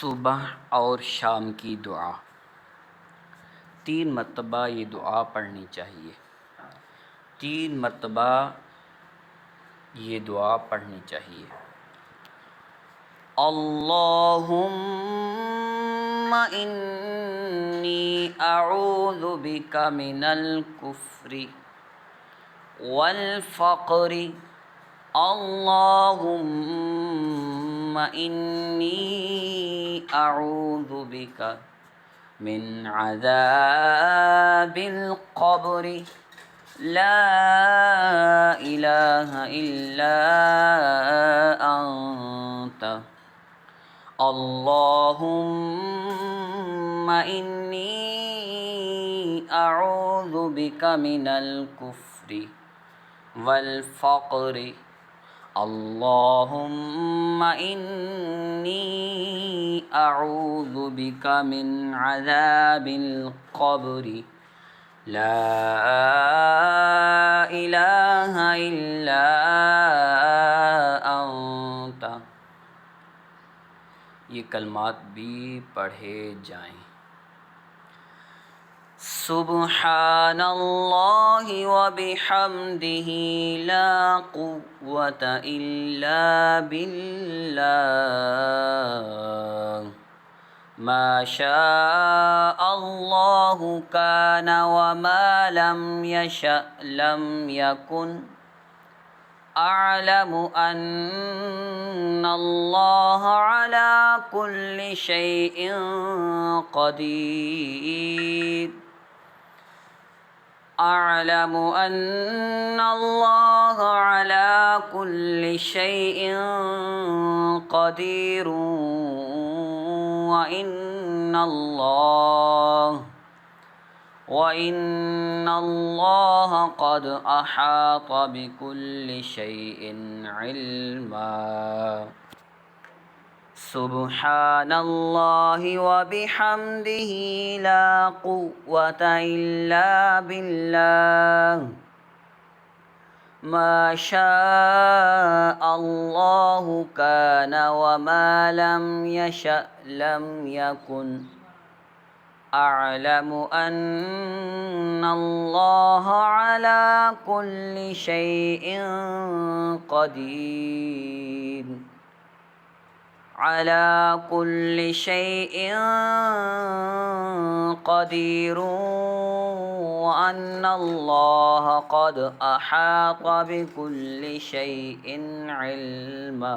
सुबह और शाम की दुआ 3 मरतबा ये दुआ पढ़नी चाहिए। 3 मरतबा ये दुआ पढ़नी चाहिए। अल्लाहुम्मा इन्नी अऊज़ु बिका मिनल कुफ्रि वल फ़क़्रि अल्लाहुम्मा इन्नी अऊज़ु बिका मिन अज़ाबिल क़ब्रि ला इलाहा इल्ला अंत अल्लाहुम्मा इन्नी अऊज़ु बिका मिनल कुफ्रि वल फ़क़्रि अल्लाहुम्मा इन्नी अऊज़ु बिका मिन अज़ाबिल क़ब्रि ला इलाहा इल्ला अंत। ये कलमात भी पढ़े जाएं। सुब्हानल्लाहि व बिहम्दिही ला कुव्वता इल्ला बिल्लाह मा शाअल्लाहु कान व मा लम यशअ लम यकुन अअलमु अन्नल्लाह अला कुल्लि शैइन क़दीर अअलमु अन्नल्लाह अला कुल्लि शैइन क़दीर व इन्नल्लाह क़द अहात बिकुल्लि शैइन इल्मा। सुब्हानल्लाहि व बिहम्दिही ला कुव्वता इल्ला बिल्लाह मा शाअल्लाहु कान व मा लम यशअ लम यकुन अअलमु अन्नल्लाह अला कुल्लि शैइन क़दीर अला कुल्लि शैइन क़दीर व अन्नल्लाह क़द अहात बिकुल्लि शैइन इल्मा।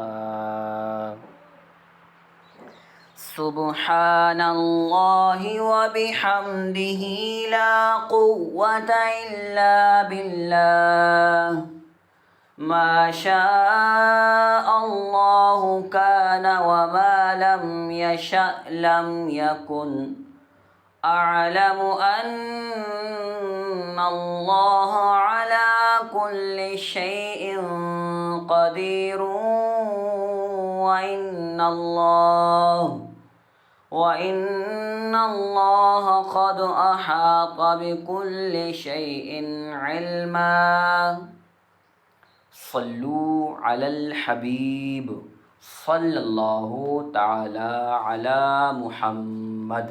सुब्हानल्लाहि व बिहम्दिही ला कुव्वता इल्ला बिल्लाह मा शाअल्लाहु कान व मा लम यशअ लम यकुन अअलमु अन्नल्लाह अला कुल्लि शैइन क़दीर व इन्नल्लाह क़द अहात बिकुल्लि शैइन इल्मा। सल्लू अलल हबीब सल्लल्लाहु तआला अला मुहम्मद।